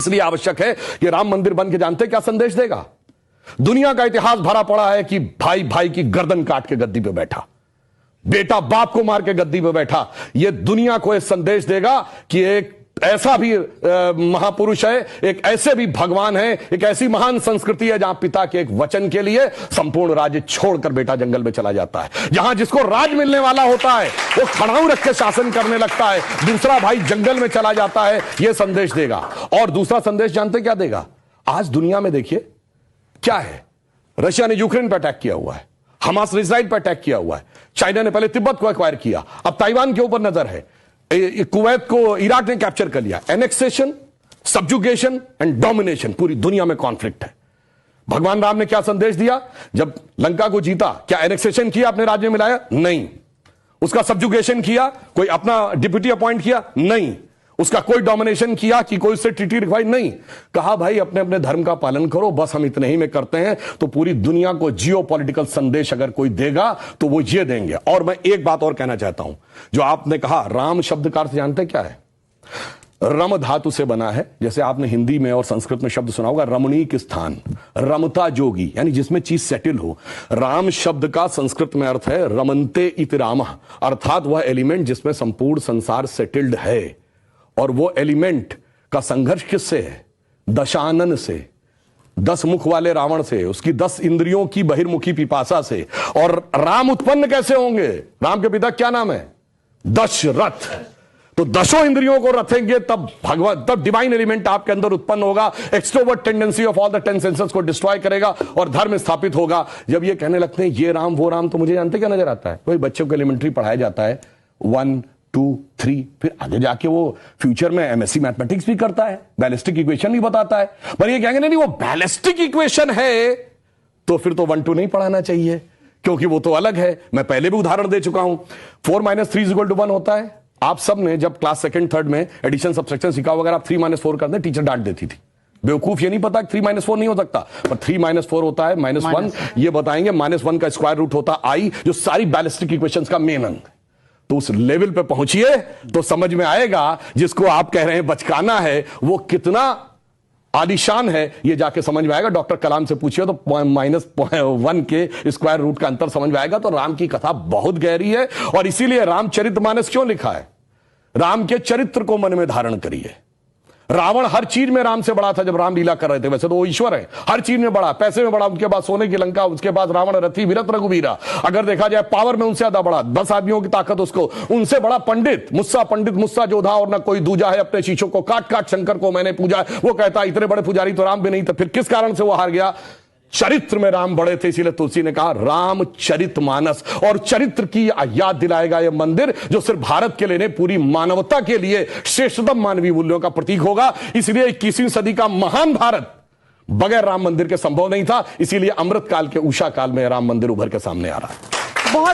इसलिए आवश्यक है कि राम मंदिर बन के जानते क्या संदेश देगा। दुनिया का इतिहास भरा पड़ा है कि भाई भाई की गर्दन काट के गद्दी पे बैठा, बेटा बाप को मार के गद्दी पे बैठा। यह दुनिया को एक संदेश देगा कि एक ऐसा भी महापुरुष है, एक ऐसे भी भगवान है, एक ऐसी महान संस्कृति है जहां पिता के एक वचन के लिए संपूर्ण राज्य छोड़कर बेटा जंगल में चला जाता है। जहां जिसको राज मिलने वाला होता है वो खड़ाऊ रख के शासन करने लगता है, दूसरा भाई जंगल में चला जाता है। यह संदेश देगा। और दूसरा संदेश जानते क्या देगा? आज दुनिया में देखिए क्या है, रशिया ने यूक्रेन पर अटैक किया हुआ है, हमास ने इजराइल पर अटैक किया हुआ है, चाइना ने पहले तिब्बत को एक्वायर किया, अब ताइवान के ऊपर नजर है, कुवैत को इराक ने कैप्चर कर लिया। एनेक्सेशन, सब्जुगेशन एंड डोमिनेशन, पूरी दुनिया में कॉन्फ्लिक्ट है। भगवान राम ने क्या संदेश दिया? जब लंका को जीता, क्या एनेक्सेशन किया, अपने राज्य में लाया? नहीं। उसका सब्जुगेशन किया, कोई अपना डिप्यूटी अपॉइंट किया? नहीं। उसका कोई डोमिनेशन किया कि कोई उससे ट्रीटी रिक्वायर? नहीं। कहा भाई अपने अपने धर्म का पालन करो, बस हम इतने ही में करते हैं। तो पूरी दुनिया को जियो पॉलिटिकल संदेश अगर कोई देगा तो वो ये देंगे। और मैं एक बात और कहना चाहता हूं, जो आपने कहा राम शब्द का अर्थ जानते क्या है? रम धातु से बना है। जैसे आपने हिंदी में और संस्कृत में शब्द सुना होगा रमणीक स्थान, रमता जोगी, यानी जिसमें चीज सेटल हो। राम शब्द का संस्कृत में अर्थ है रमन्ते इति रामः, अर्थात वह एलिमेंट जिसमें संपूर्ण संसार सेटल्ड है। और वो एलिमेंट का संघर्ष किससे है? दशानन से, 10 मुख वाले रावण से, उसकी 10 इंद्रियों की बहिर्मुखी पिपासा से। और राम उत्पन्न कैसे होंगे? राम के पिता क्या नाम है? दशरथ। तो 10 इंद्रियों को रथेंगे तब भगवान, तब डिवाइन एलिमेंट आपके अंदर उत्पन्न होगा। Extrovert tendency of all the 10 senses को डिस्ट्रॉय करेगा और धर्म स्थापित होगा। जब ये कहने लगते हैं ये राम वो राम, तो मुझे जानते क्या नजर आता है? वही बच्चों को एलिमेंट्री पढ़ाया जाता है 1 2 3, फिर आगे जाके वो फ्यूचर में एमएससी मैथमेटिक्स भी करता है, बैलिस्टिक इक्वेशन भी बताता है। पर ये कहेंगे नहीं वो बैलिस्टिक इक्वेशन है तो फिर तो 1 2 नहीं पढ़ाना चाहिए, क्योंकि वो तो अलग है। मैं पहले भी उदाहरण दे चुका हूं। 4 - 3 = 1 होता है। आप सब ने जब क्लास 2nd 3rd में एडिशन सब्ट्रैक्शन सीखा, अगर आप 3 - 4 करते टीचर डांट देती थी, बेवकूफ ये नहीं पता 3 - 4 नहीं हो सकता। पर 3 - 4 होता है -1। ये बताएंगे -1 का स्क्वायर रूट होता आई, जो सारी बैलिस्टिक इक्वेशंस का मेन अंग। तो उस लेवल पे पहुंचिए तो समझ में आएगा जिसको आप कह रहे हैं बचकाना है वो कितना आलीशान है, ये जाके समझ में आएगा। डॉक्टर कलाम से पूछिए तो -1 के स्क्वायर रूट का अंतर समझ में आएगा। तो राम की कथा बहुत गहरी है और इसीलिए रामचरितमानस क्यों लिखा है? राम के चरित्र को मन में धारण करिए। रावण हर चीज में राम से बड़ा था जब राम लीला कर रहे थे। वैसे तो वो ईश्वर है, हर चीज में बड़ा, पैसे में बड़ा, उनके बाद सोने की लंका, उसके बाद रावण रथी विरत रघुवीरा। अगर देखा जाए पावर में उनसे ज्यादा बड़ा, 10 आदमियों की ताकत उसको, उनसे बड़ा पंडित मुस्सा जोधा और ना कोई दूजा है। अपने शीशों को काट काट शंकर को मैंने पूजा। वो कहता इतने बड़े पुजारी तो राम भी नहीं थे। फिर किस कारण से वो हार गया? चरित्र में राम बड़े थे। इसीलिए तुलसी ने कहा रामचरितमानस। और चरित्र की याद दिलाएगा यह मंदिर, जो सिर्फ भारत के लिए नहीं पूरी मानवता के लिए श्रेष्ठतम मानवीय मूल्यों का प्रतीक होगा। इसलिए 21वीं सदी का महान भारत बगैर राम मंदिर के संभव नहीं था। इसीलिए अमृत काल के उषा काल में राम मंदिर उभर के सामने आ रहा है। बहुत